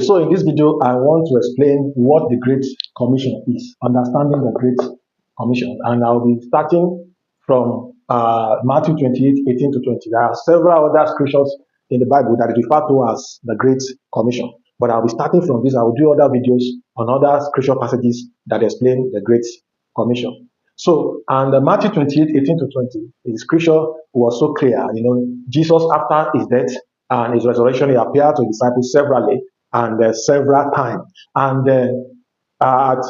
so in this video, I want to explain what the Great Commission is, understanding the Great Commission. And I'll be starting from Matthew 28:18 to 20. There are several other scriptures in the Bible that is referred to as the Great Commission. But I'll be starting from this. I will do other videos on other scripture passages that explain the Great Commission. So, and Matthew 28:18 to 20, the scripture was so clear. Jesus, after his death and his resurrection, he appeared to his disciples severally and several times. And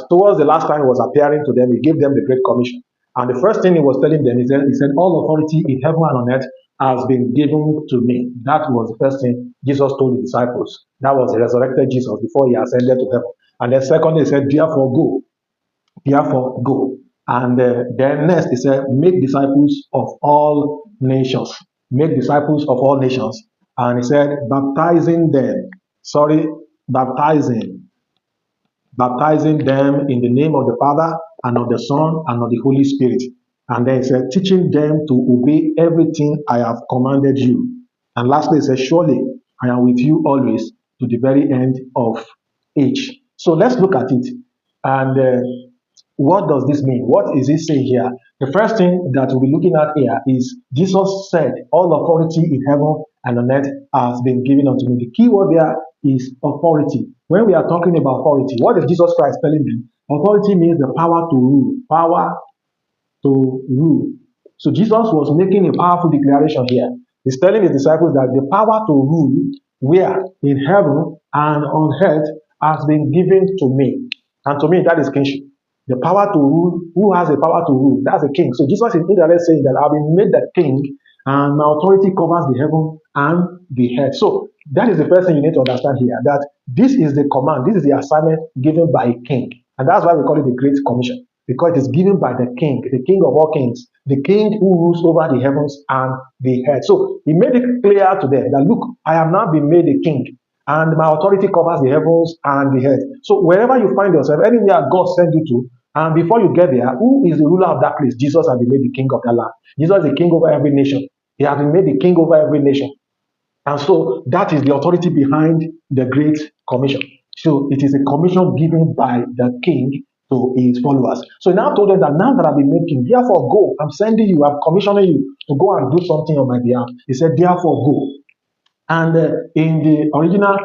towards the last time he was appearing to them, he gave them the Great Commission. And the first thing he was telling them, he said, all authority in heaven and on earth has been given to me. That was the first thing Jesus told the disciples. That was the resurrected Jesus before he ascended to heaven. And then secondly, he said, therefore go. Therefore go. And then next, he said, make disciples of all nations. Make disciples of all nations. And he said, baptizing them in the name of the Father and of the Son and of the Holy Spirit. And then he said, teaching them to obey everything I have commanded you. And lastly, he said, surely I am with you always to the very end of age. So let's look at it. And what does this mean? What is he saying here? The first thing that we'll be looking at here is Jesus said, all authority in heaven and on earth has been given unto me. The key word there is authority. When we are talking about authority, what is Jesus Christ telling me? Authority means the power to rule. Power to rule. So Jesus was making a powerful declaration here. He's telling his disciples that the power to rule, where in heaven and on earth, has been given to me. And to me, that is kingship. The power to rule. Who has the power to rule? That's the king. So Jesus is indirectly saying that I've been made the king, and my authority covers the heaven and the earth. So that is the first thing you need to understand here, that this is the command, this is the assignment given by a king. And that's why we call it the Great Commission, because it is given by the king of all kings, the king who rules over the heavens and the earth. So he made it clear to them that, look, I have now been made a king, and my authority covers the heavens and the earth. So wherever you find yourself, anywhere God sends you to, and before you get there, who is the ruler of that place? Jesus has been made the king of that land. Jesus is the king over every nation. He has been made the king over every nation. And so that is the authority behind the Great Commission. So it is a commission given by the king to his followers. So he now told them that now that I've been made king, therefore go. I'm sending you, I'm commissioning you to go and do something on my behalf. He said, therefore go. And in the original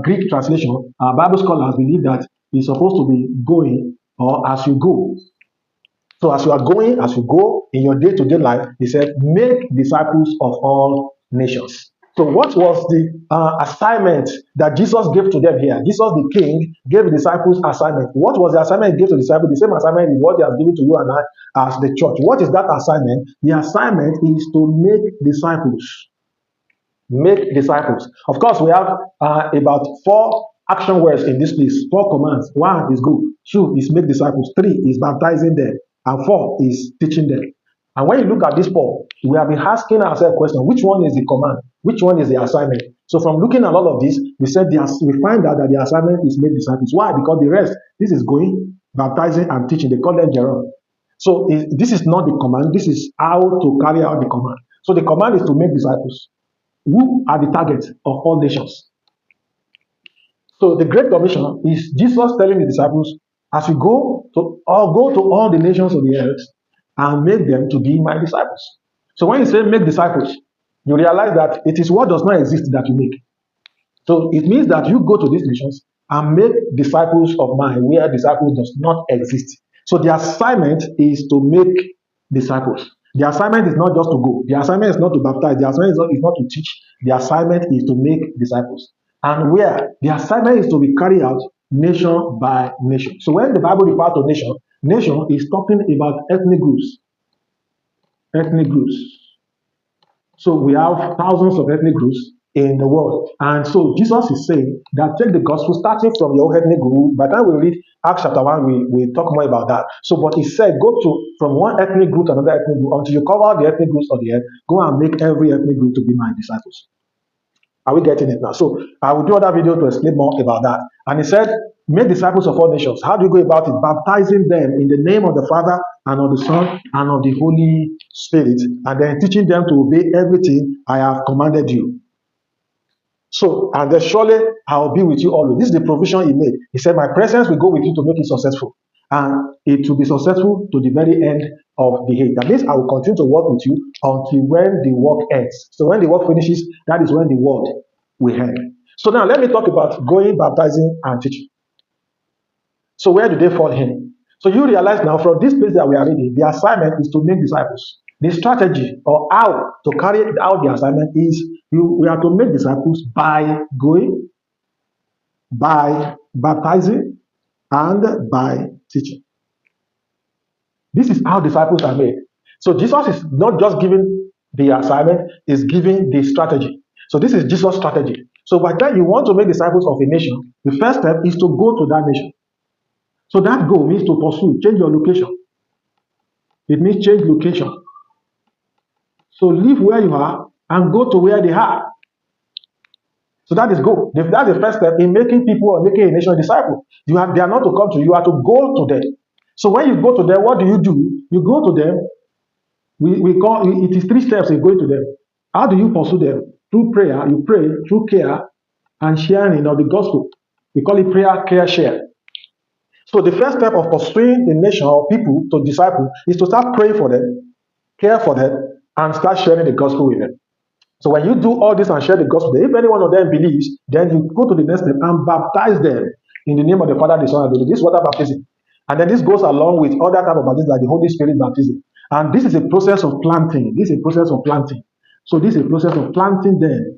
Greek translation, Bible scholars believe that it's supposed to be going or as you go. So as you are going, as you go in your day-to-day life, he said, make disciples of all nations. So what was the assignment that Jesus gave to them here? Jesus, the king, gave the disciples assignment. What was the assignment he gave to the disciples? The same assignment is what he has given to you and I as the church. What is that assignment? The assignment is to make disciples. Make disciples. Of course, we have about 4 action words in this place, 4 commands. 1 is go, 2 is make disciples, 3 is baptizing them, and 4 is teaching them. And when you look at this 4, we have been asking ourselves a question: which one is the command? Which one is the assignment? So from looking at all of this, we find out that the assignment is make disciples. Why? Because the rest, this is going, baptizing, and teaching. They call them Jerome. So this is not the command. This is how to carry out the command. So the command is to make disciples, who are the target of all nations. So the Great Commission is Jesus telling the disciples, as we go to all the nations of the earth and make them to be my disciples. So when you say make disciples, you realize that it is what does not exist that you make. So it means that you go to these nations and make disciples of mine where disciples does not exist. So the assignment is to make disciples. The assignment is not just to go. The assignment is not to baptize. The assignment is not to teach. The assignment is to make disciples. And where the assignment is to be carried out nation by nation. So when the Bible refers to nation, nation is talking about ethnic groups. Ethnic groups. So we have thousands of ethnic groups in the world. And so Jesus is saying that take the gospel starting from your ethnic group. By the time we read Acts chapter 1, we talk more about that. So but he said, go from one ethnic group to another ethnic group until you cover the ethnic groups of the earth. Go and make every ethnic group to be my disciples. Are we getting it now? So I will do another video to explain more about that. And he said, make disciples of all nations. How do you go about it? Baptizing them in the name of the Father and of the Son and of the Holy Spirit, and then teaching them to obey everything I have commanded you. So, and then surely I'll be with you always. This is the provision he made. He said, my presence will go with you to make it successful. And it will be successful to the very end of the age. That means I will continue to work with you until when the work ends. So when the work finishes, that is when the word will end. So now let me talk about going, baptizing, and teaching. So where do they fall in? So you realize now from this place that we are reading, the assignment is to make disciples. The strategy or how to carry out the assignment is we are to make disciples by going, by baptizing, and by teaching. This is how disciples are made. So Jesus is not just giving the assignment, he's giving the strategy. So this is Jesus' strategy. So by the time you want to make disciples of a nation, the first step is to go to that nation. So that goal means to pursue, change your location. It means change location. So leave where you are and go to where they are. So that is goal. That's the first step in making people or making a nation disciple. They are not to come to you, you are to go to them. So when you go to them, what do? You go to them. We call it is 3 steps in going to them. How do you pursue them? Through prayer, you pray, through care and sharing of the gospel. We call it prayer, care, share. So the first step of pursuing the nation or people to disciple is to start praying for them, care for them, and start sharing the gospel with them. So when you do all this and share the gospel, if any one of them believes, then you go to the next step and baptize them in the name of the Father, the Son, and the Holy Spirit. This is water baptism. And then this goes along with other type of baptism like the Holy Spirit baptism. And this is a process of planting. This is a process of planting. So this is a process of planting them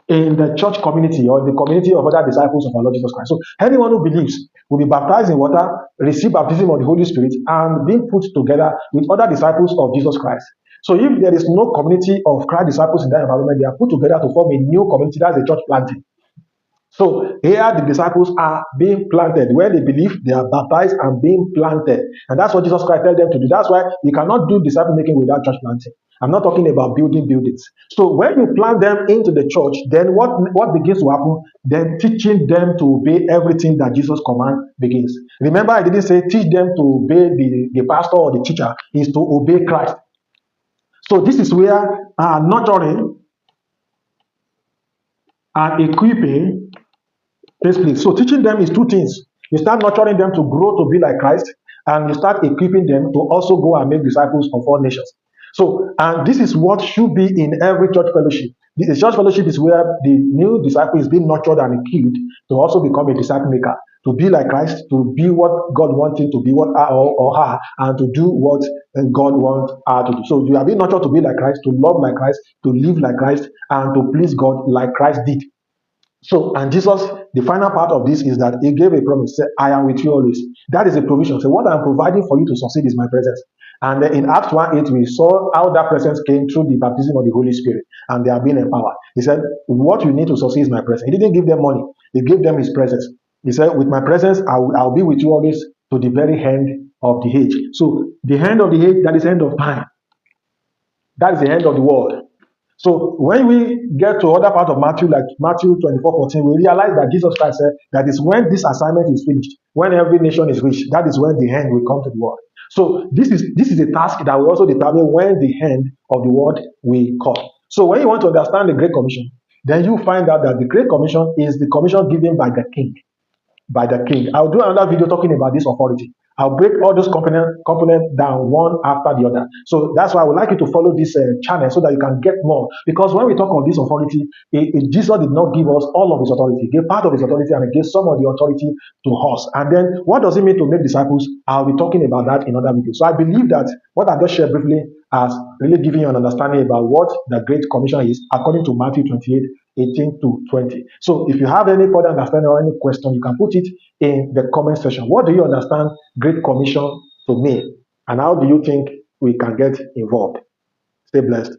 in the church community or the community of other disciples of our Lord Jesus Christ. So anyone who believes will be baptized in water, receive baptism of the Holy Spirit, and being put together with other disciples of Jesus Christ. So if there is no community of Christ disciples in that environment, they are put together to form a new community. That's a church planting. So here the disciples are being planted. Where they believe, they are baptized and being planted. And that's what Jesus Christ tells them to do. That's why you cannot do disciple making without church planting. I'm not talking about building buildings. So when you plant them into the church, then what begins to happen? Then teaching them to obey everything that Jesus commands begins. Remember, I didn't say teach them to obey the pastor or the teacher, is to obey Christ. So this is where nurturing and equipping takes place. So teaching them is 2 things. You start nurturing them to grow to be like Christ, and you start equipping them to also go and make disciples of all nations. So, and this is what should be in every church fellowship. The church fellowship is where the new disciple is being nurtured and equipped to also become a disciple maker, to be like Christ, to be what God wants him to be, what or her, and to do what God wants her to do. So you are being nurtured to be like Christ, to love like Christ, to live like Christ, and to please God like Christ did. So, and Jesus, the final part of this is that he gave a promise, say, I am with you always. That is a provision. So what I'm providing for you to succeed is my presence. And then in Acts 1:8, we saw how that presence came through the baptism of the Holy Spirit, and they are being empowered. He said, what you need to succeed is my presence. He didn't give them money. He gave them his presence. He said, with my presence, I'll be with you always to the very end of the age. So the end of the age, that is end of time. That is the end of the world. So when we get to other part of Matthew, like Matthew 24:14, we realize that Jesus Christ said that is when this assignment is finished, when every nation is reached, that is when the end will come to the world. So this is a task that will also determine when the end of the world will come. So when you want to understand the Great Commission, then you find out that the Great Commission is the commission given by the king. By the king. I'll do another video talking about this authority. I'll break all those components down one after the other. So that's why I would like you to follow this channel so that you can get more. Because when we talk of this authority, Jesus did not give us all of his authority. He gave part of his authority and he gave some of the authority to us. And then what does it mean to make disciples? I'll be talking about that in other videos. So I believe that what I just shared briefly has really given you an understanding about what the Great Commission is according to Matthew 28:18 to 20. So if you have any further understanding or any question, you can put it in the comment section. What do you understand Great Commission to mean? And how do you think we can get involved? Stay blessed.